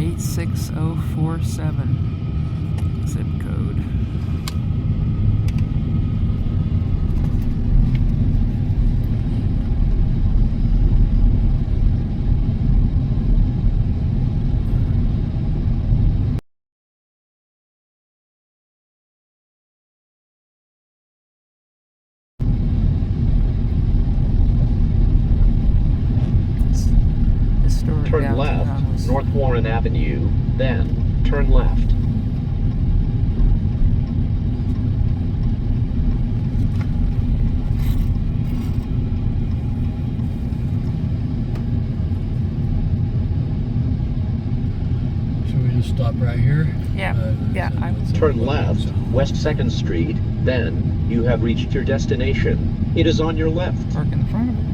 86047 zip code. Turn left, North Warren Avenue, then turn left. Should we just stop right here? Yeah, I would say. Turn left, West 2nd Street, then you have reached your destination. It is on your left. Park in front of it.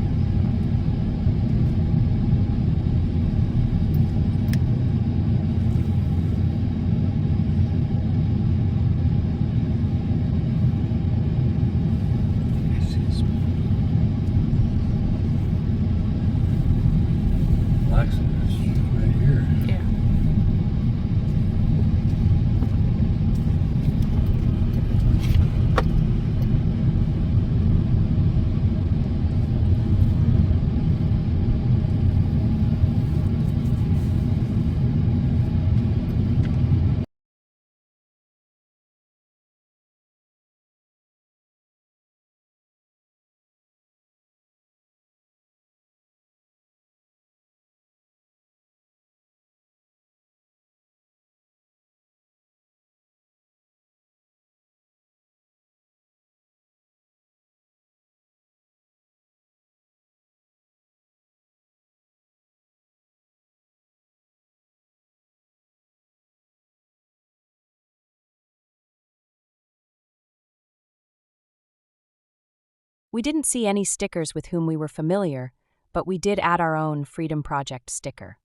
Right here. Yeah. We didn't see any stickers with whom we were familiar, but we did add our own Freedom Project sticker.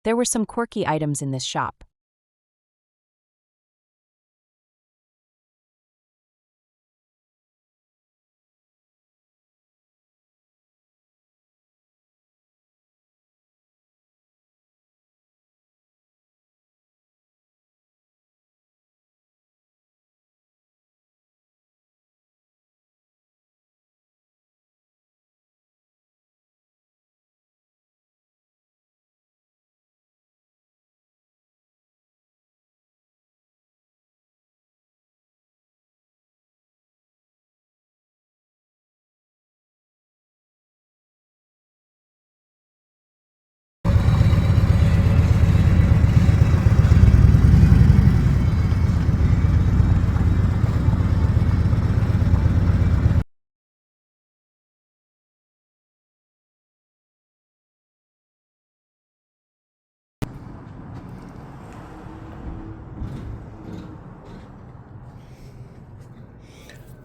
There were some quirky items in this shop.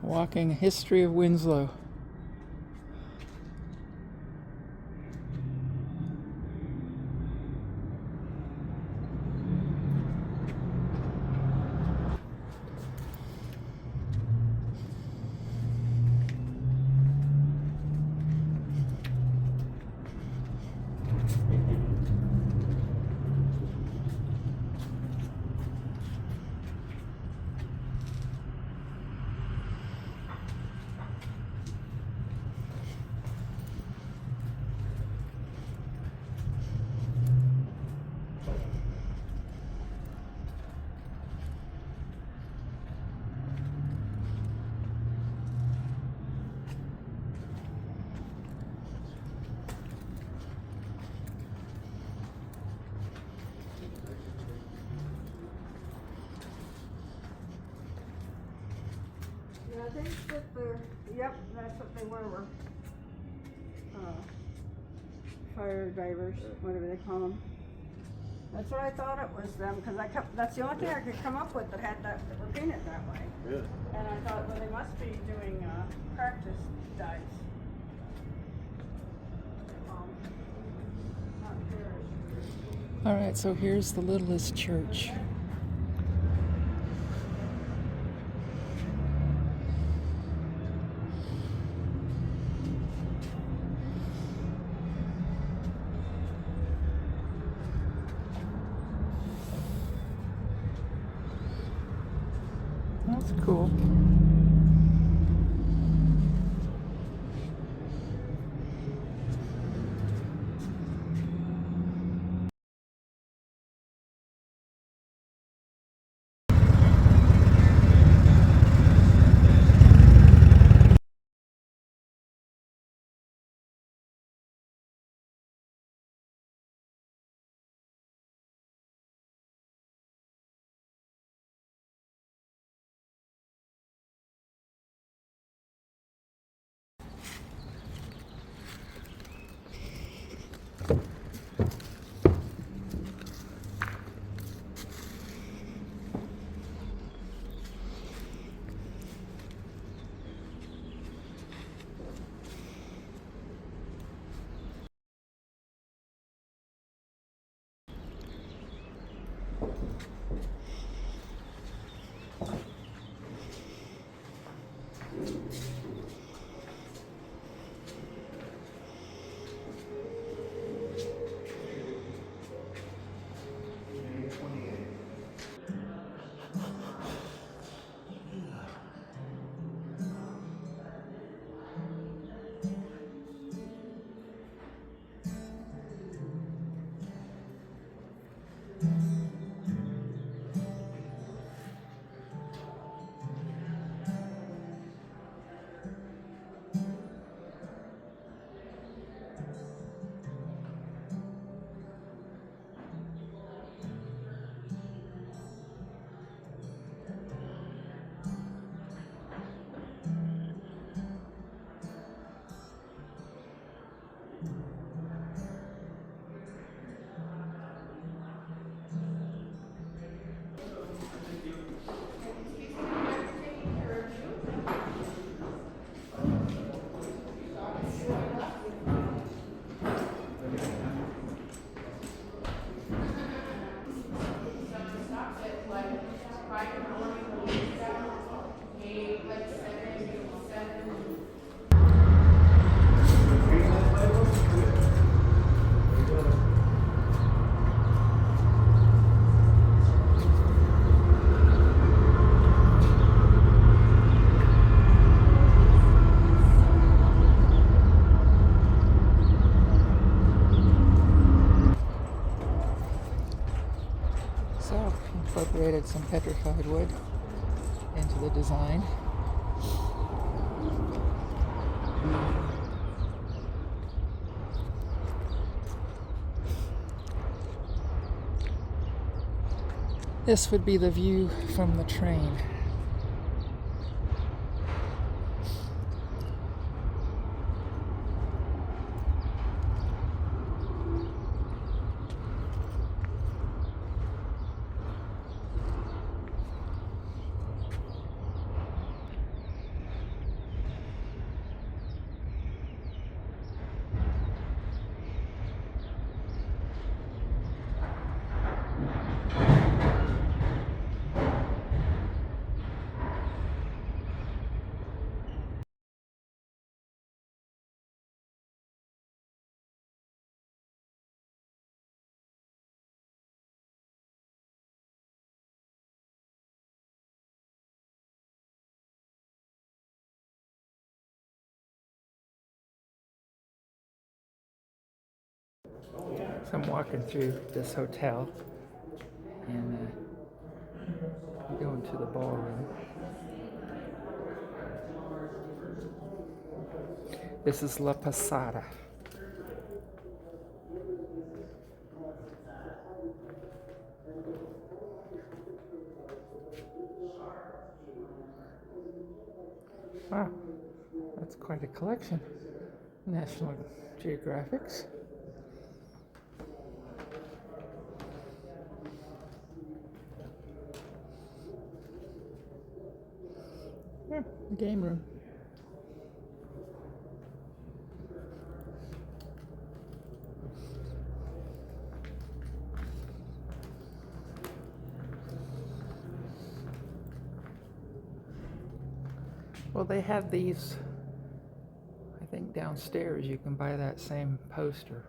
Walking history of Winslow. Yeah, I think that yep, that's what they were fire drivers, whatever they call them. That's what I thought it was them, because that's the only thing I could come up with that were painted that way. Good. And I thought, well, they must be doing practice dives. Not sure. All right, so here's the littlest church. That's cool. So, incorporated some petrified wood into the design. This would be the view from the train. So I'm walking through this hotel and going to the ballroom. This is La Pasada. Wow, that's quite a collection. National Geographics. The game room. Well, they have these, I think downstairs you can buy that same poster.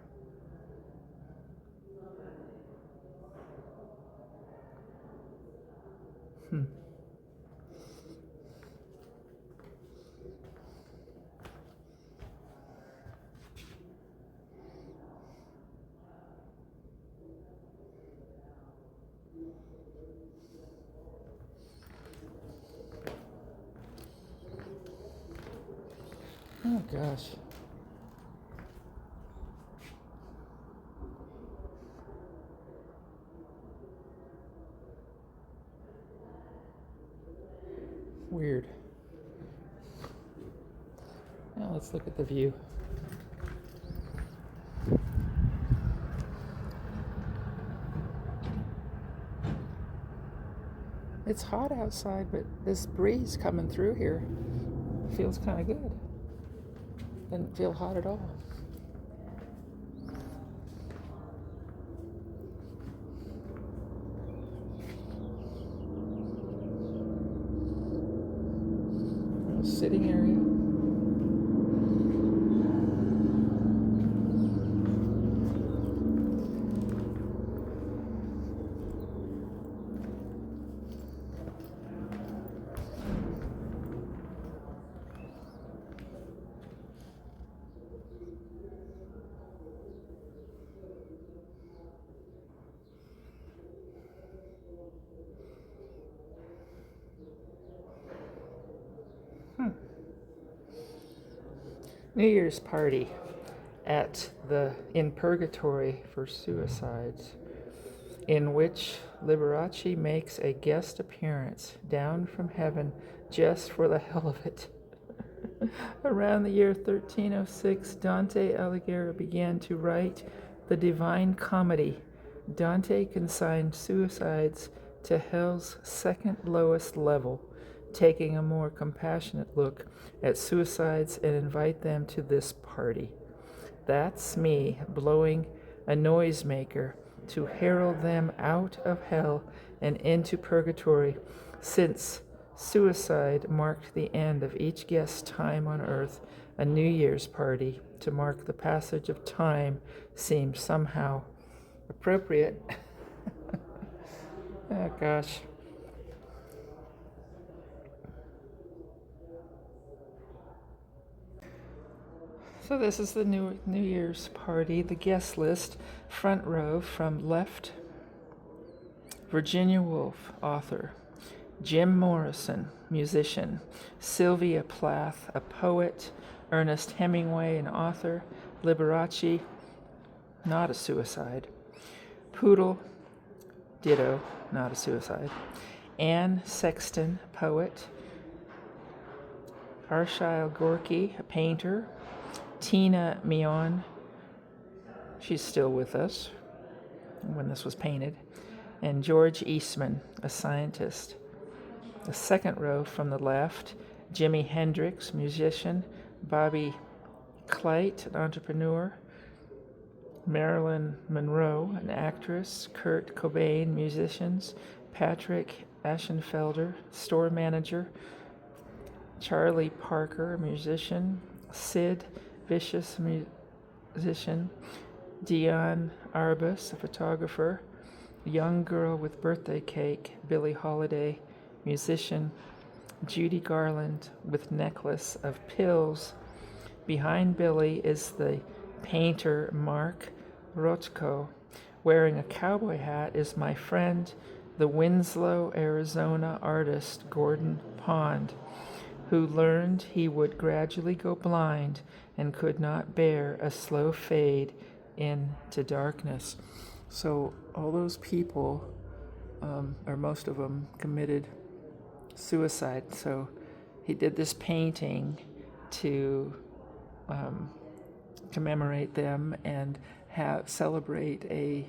Oh gosh. Weird. Now let's look at the view. It's hot outside, but this breeze coming through here feels kind of good. Doesn't feel hot at all. Sitting area. New Year's party in Purgatory for Suicides, in which Liberace makes a guest appearance down from heaven just for the hell of it. Around the year 1306, Dante Alighieri began to write the Divine Comedy. Dante consigned suicides to hell's second lowest level, taking a more compassionate look at suicides and invite them to this party. That's me blowing a noisemaker to herald them out of hell and into purgatory, since suicide marked the end of each guest's time on earth. A New Year's party to mark the passage of time seemed somehow appropriate. Oh gosh. So this is the New Year's party, the guest list. Front row from left, Virginia Woolf, author. Jim Morrison, musician. Sylvia Plath, a poet. Ernest Hemingway, an author. Liberace, not a suicide. Poodle, ditto, not a suicide. Anne Sexton, poet. Arshile Gorky, a painter. Tina Mion, she's still with us when this was painted. And George Eastman, a scientist. The second row from the left, Jimi Hendrix, musician. Bobby Clyte, an entrepreneur. Marilyn Monroe, an actress. Kurt Cobain, musicians. Patrick Ashenfelder, store manager. Charlie Parker, a musician. Sid Vicious, musician. Dion Arbus, a photographer. Young girl with birthday cake, Billie Holiday, musician. Judy Garland with necklace of pills. Behind Billie is the painter Mark Rothko. Wearing a cowboy hat is my friend, the Winslow, Arizona artist Gordon Pond, who learned he would gradually go blind and could not bear a slow fade into darkness. So all those people, or most of them, committed suicide. So he did this painting to commemorate them and celebrate a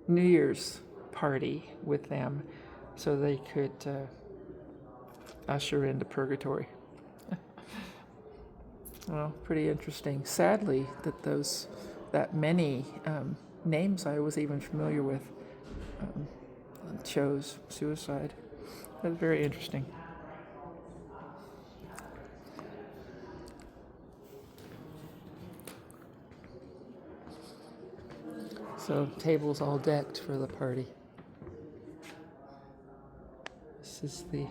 New Year's party with them, so they could usher into purgatory. Well, pretty interesting. Sadly, that many names I was even familiar with chose suicide. That's very interesting. So, tables all decked for the party. This is the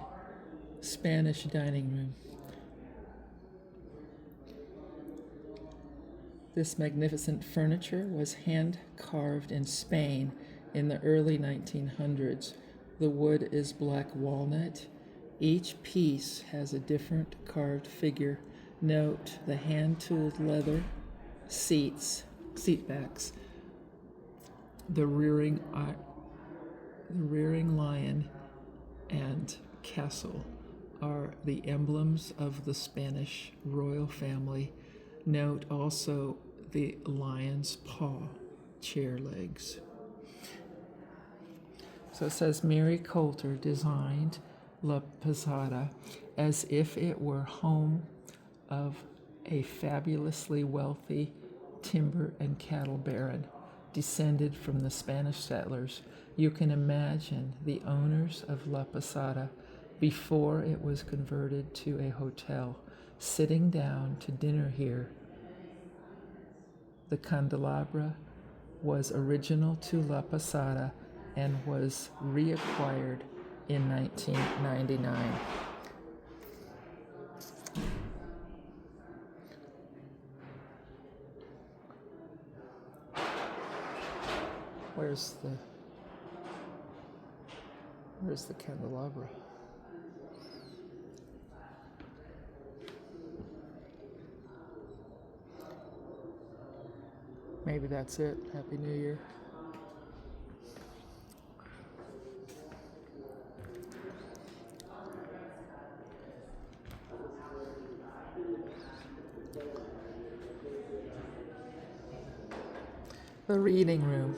Spanish dining room. This magnificent furniture was hand carved in Spain in the early 1900s. The wood is black walnut. Each piece has a different carved figure. Note the hand-tooled leather seat backs, the rearing lion and castle are the emblems of the Spanish royal family. Note also the lion's paw chair legs. So it says Mary Coulter designed La Pasada as if it were home of a fabulously wealthy timber and cattle baron descended from the Spanish settlers. You can imagine the owners of La Pasada before it was converted to a hotel sitting down to dinner here. The candelabra was original to La Pasada and was reacquired in 1999. Where's the candelabra? Maybe that's it. Happy New Year. The reading room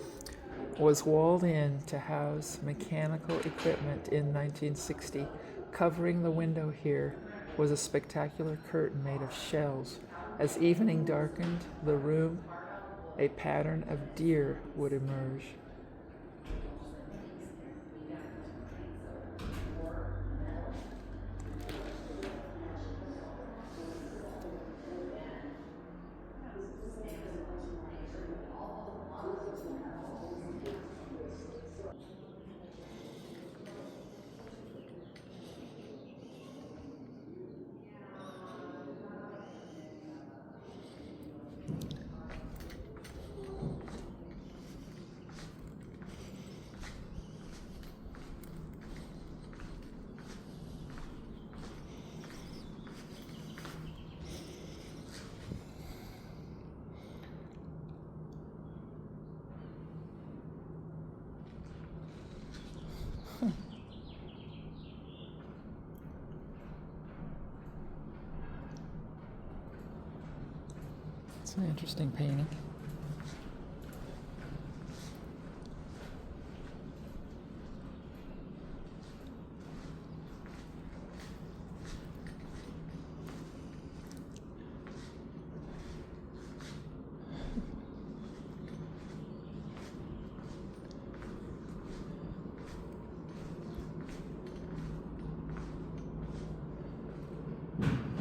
was walled in to house mechanical equipment in 1960. Covering the window here was a spectacular curtain made of shells. As evening darkened the room, a pattern of deer would emerge. It's an interesting painting.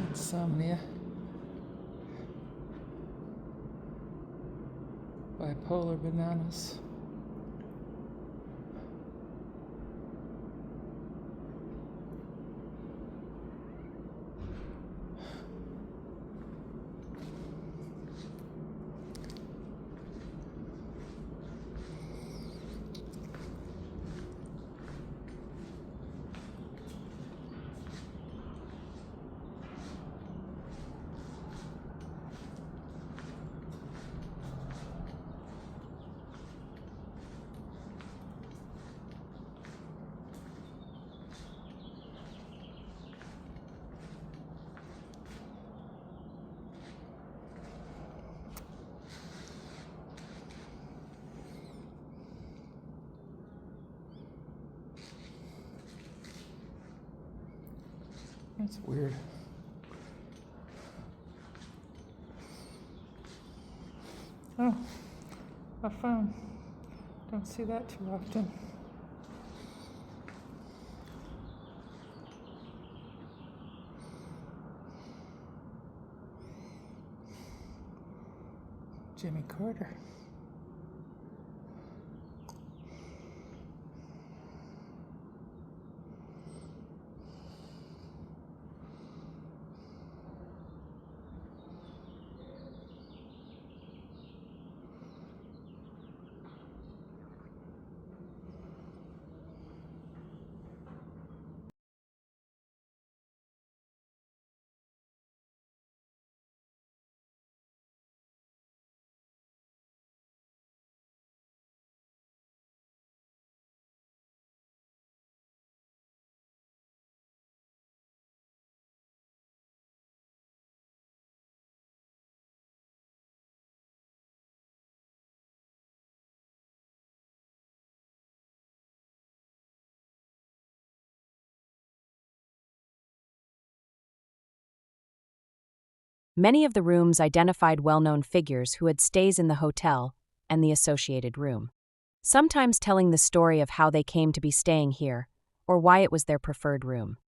Insomnia. Bipolar bananas. That's weird. Oh, a phone. Don't see that too often. Jimmy Carter. Many of the rooms identified well-known figures who had stays in the hotel and the associated room, sometimes telling the story of how they came to be staying here or why it was their preferred room.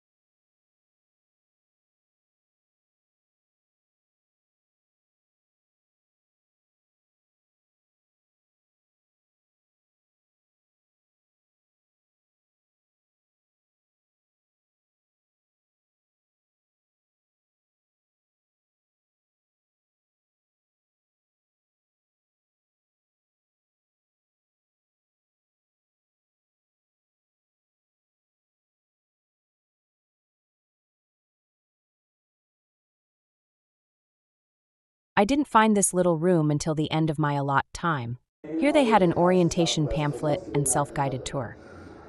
I didn't find this little room until the end of my allot time. Here they had an orientation pamphlet and self-guided tour.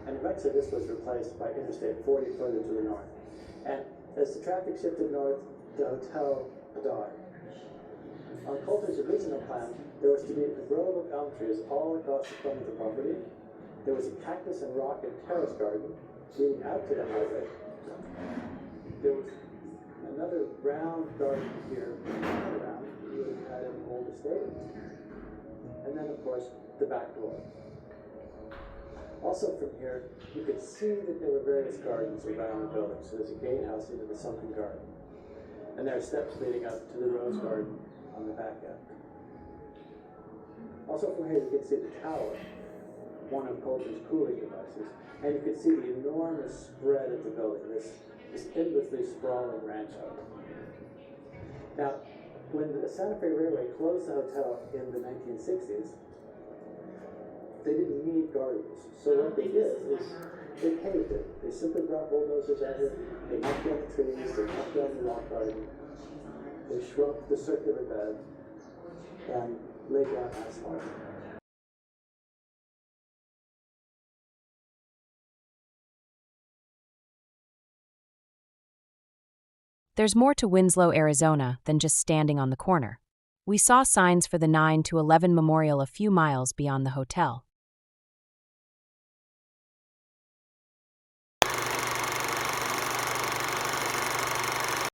And eventually this was replaced by Interstate 40 further to the north. And as the traffic shifted north, the hotel died. On Coulter's original plan, there was to be a grove of elm trees all across the front of the property. There was a cactus and rock and terrace garden leading out to the highway. There was another round garden here, around, you would have had an old estate. And then, of course, the back door. Also from here, you could see that there were various gardens around the building. So there's a gatehouse into the sunken garden. And there are steps leading up to the rose garden on the back end. Also from here, you can see the tower, one of Coulter's cooling devices. And you can see the enormous spread of the building, this endlessly sprawling ranch house. Now, when the Santa Fe Railway closed the hotel in the 1960s, they didn't need gardens. So what they did is they paved it. They simply brought bulldozers out here, they knocked down the trees, they knocked down the rock garden, they shrubed the circular bed, and laid down asphalt. There's more to Winslow, Arizona than just standing on the corner. We saw signs for the 9/11 memorial a few miles beyond the hotel.